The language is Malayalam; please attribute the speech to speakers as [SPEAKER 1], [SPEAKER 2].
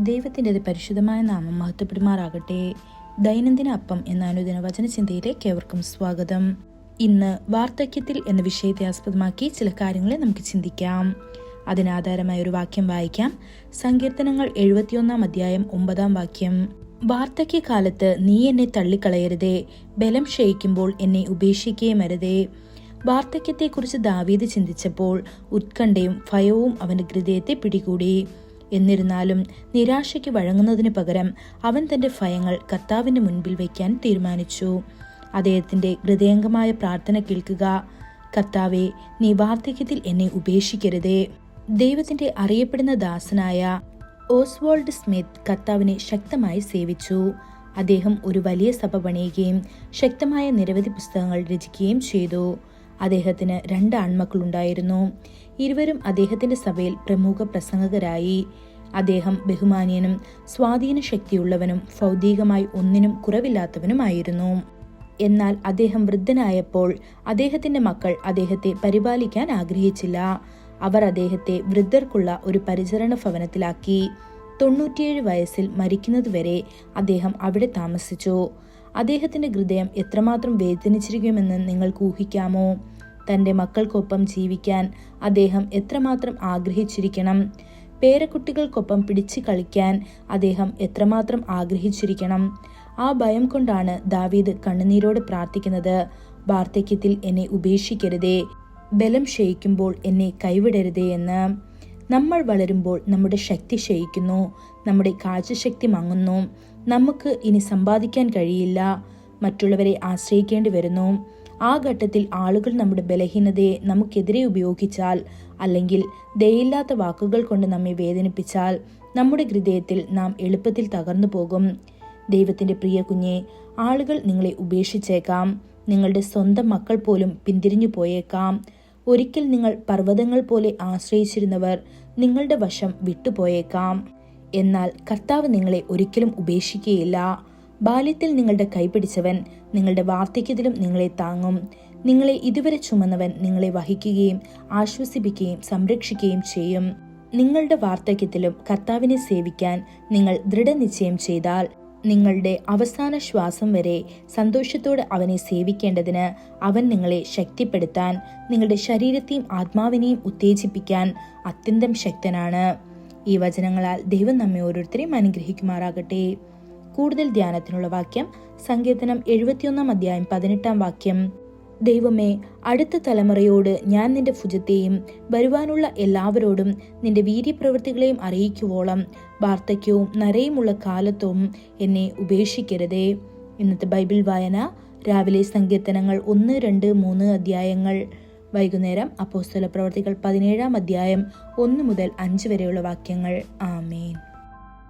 [SPEAKER 1] ദൈവത്തിൻ്റെ പരിശുദ്ധമായ നാമം മഹത്വപ്പെടുമാറാകട്ടെ. ദൈനംദിന അപ്പം എന്ന അനുദിന വചനചിന്തയിലേക്ക് ഏവർക്കും സ്വാഗതം. ഇന്ന് വാർദ്ധക്യത്തിൽ എന്ന വിഷയത്തെ ആസ്പദമാക്കി ചില കാര്യങ്ങളെ നമുക്ക് ചിന്തിക്കാം. അതിനാധാരമായ ഒരു വാക്യം വായിക്കാം. സങ്കീർത്തനങ്ങൾ 71 അധ്യായം 9 വാക്യം. വാർദ്ധക്യകാലത്ത് നീ എന്നെ തള്ളിക്കളയരുതേ, ബലം ക്ഷയിക്കുമ്പോൾ എന്നെ ഉപേക്ഷിക്കുകയും അരുതേ. വാർദ്ധക്യത്തെക്കുറിച്ച് ദാവീദ് ചിന്തിച്ചപ്പോൾ ഉത്കണ്ഠയും ഭയവും അവന്റെ ഹൃദയത്തെ പിടികൂടി. എന്നിരുന്നാലും നിരാശയ്ക്ക് വഴങ്ങുന്നതിന് പകരം അവൻ തന്റെ ഭയങ്ങൾ കർത്താവിന്റെ മുൻപിൽ വയ്ക്കാൻ തീരുമാനിച്ചു. അദ്ദേഹത്തിന്റെ ഹൃദയംഗമായ പ്രാർത്ഥന കേൾക്കുക. കർത്താവെ, നീ വാർദ്ധക്യത്തിൽ എന്നെ ഉപേക്ഷിക്കരുതേ. ദൈവത്തിന്റെ അറിയപ്പെടുന്ന ദാസനായ ഓസ്വാൾഡ് സ്മിത്ത് കർത്താവിനെ ശക്തമായി സേവിച്ചു. അദ്ദേഹം ഒരു വലിയ സഭ പണിയുകയും ശക്തമായ നിരവധി പുസ്തകങ്ങൾ രചിക്കുകയും ചെയ്തു. അദ്ദേഹത്തിന് 2 ആൺമക്കളുണ്ടായിരുന്നു. ഇരുവരും അദ്ദേഹത്തിന്റെ സഭയിൽ പ്രമുഖ പ്രസംഗകരായി. അദ്ദേഹം ബഹുമാന്യനും സ്വാധീന ശക്തിയുള്ളവനും ഭൗതികമായി ഒന്നിനും കുറവില്ലാത്തവനുമായിരുന്നു. എന്നാൽ അദ്ദേഹം വൃദ്ധനായപ്പോൾ അദ്ദേഹത്തിന്റെ മക്കൾ അദ്ദേഹത്തെ പരിപാലിക്കാൻ ആഗ്രഹിച്ചില്ല. അവർ അദ്ദേഹത്തെ വൃദ്ധർക്കുള്ള ഒരു പരിചരണ ഭവനത്തിലാക്കി. 97 വയസ്സിൽ മരിക്കുന്നതുവരെ അദ്ദേഹം അവിടെ താമസിച്ചു. അദ്ദേഹത്തിന്റെ ഹൃദയം എത്രമാത്രം വേദനിച്ചിരിക്കുമെന്ന് നിങ്ങൾക്ക് ഊഹിക്കാമോ? തന്റെ മക്കൾക്കൊപ്പം ജീവിക്കാൻ അദ്ദേഹം എത്രമാത്രം ആഗ്രഹിച്ചിരിക്കണം. പേരക്കുട്ടികൾക്കൊപ്പം പിടിച്ചു കളിക്കാൻ അദ്ദേഹം എത്രമാത്രം ആഗ്രഹിച്ചിരിക്കണം. ആ ഭയം കൊണ്ടാണ് ദാവീദ് കണ്ണുനീരോട് പ്രാർത്ഥിക്കുന്നത്, വാർദ്ധക്യത്തിൽ എന്നെ ഉപേക്ഷിക്കരുതേ, ബലം ക്ഷയിക്കുമ്പോൾ എന്നെ കൈവിടരുതേ എന്ന്. നമ്മൾ വളരുമ്പോൾ നമ്മുടെ ശക്തി ക്ഷയിക്കുന്നു, നമ്മുടെ കാഴ്ചശക്തി മങ്ങുന്നു. നമുക്ക് ഇനി സമ്പാദിക്കാൻ കഴിയില്ല, മറ്റുള്ളവരെ ആശ്രയിക്കേണ്ടി വരുന്നു. ആ ഘട്ടത്തിൽ ആളുകൾ നമ്മുടെ ബലഹീനതയെ നമുക്കെതിരെ ഉപയോഗിച്ചാൽ, അല്ലെങ്കിൽ ദയയില്ലാത്ത വാക്കുകൾ കൊണ്ട് നമ്മെ വേദനിപ്പിച്ചാൽ, നമ്മുടെ ഹൃദയത്തിൽ നാം എളുപ്പത്തിൽ തകർന്നു പോകും. ദൈവത്തിന്റെ പ്രിയ കുഞ്ഞെ, ആളുകൾ നിങ്ങളെ ഉപേക്ഷിച്ചേക്കാം. നിങ്ങളുടെ സ്വന്തം മക്കൾ പോലും പിന്തിരിഞ്ഞു പോയേക്കാം. ഒരിക്കൽ നിങ്ങൾ പർവ്വതങ്ങൾ പോലെ ആശ്രയിച്ചിരുന്നവർ നിങ്ങളുടെ വശം വിട്ടുപോയേക്കാം. എന്നാൽ കർത്താവ് നിങ്ങളെ ഒരിക്കലും ഉപേക്ഷിക്കുകയില്ല. ബാല്യത്തിൽ നിങ്ങളുടെ കൈപിടിച്ചവൻ നിങ്ങളുടെ വാർദ്ധക്യത്തിലും നിങ്ങളെ താങ്ങും. നിങ്ങളെ ഇതുവരെ ചുമന്നവൻ നിങ്ങളെ വഹിക്കുകയും ആശ്വസിപ്പിക്കുകയും സംരക്ഷിക്കുകയും ചെയ്യും. നിങ്ങളുടെ വാർദ്ധക്യത്തിലും കർത്താവിനെ സേവിക്കാൻ നിങ്ങൾ ദൃഢനിശ്ചയം ചെയ്താൽ, നിങ്ങളുടെ അവസാന ശ്വാസം വരെ സന്തോഷത്തോടെ അവനെ സേവിക്കേണ്ടതിന് അവൻ നിങ്ങളെ ശക്തിപ്പെടുത്താൻ, നിങ്ങളുടെ ശരീരത്തെയും ആത്മാവിനെയും ഉത്തേജിപ്പിക്കാൻ അത്യന്തം ശക്തനാണ്. ഈ വചനങ്ങളാൽ ദൈവം നമ്മെ ഓരോരുത്തരെയും അനുഗ്രഹിക്കുമാറാകട്ടെ. കൂടുതൽ ധ്യാനത്തിനുള്ള വാക്യം സങ്കീർത്തനം 71 അധ്യായം 18 വാക്യം. ദൈവമേ, അടുത്ത തലമുറയോട് ഞാൻ നിന്റെ ഭുജത്തെയും വരുവാനുള്ള എല്ലാവരോടും നിന്റെ വീര്യപ്രവൃത്തികളെയും അറിയിക്കുവോളം വാർദ്ധക്യവും നരയുമുള്ള കാലത്തും എന്നെ ഉപേക്ഷിക്കരുതേ. ഇന്നത്തെ ബൈബിൾ വായന രാവിലെ സങ്കീർത്തനങ്ങൾ 1, 2, 3 അധ്യായങ്ങൾ. വൈകുന്നേരം അപ്പോസ്തല പ്രവർത്തികൾ 17 അധ്യായം 1 മുതൽ 5 വരെയുള്ള വാക്യങ്ങൾ. ആമേൻ.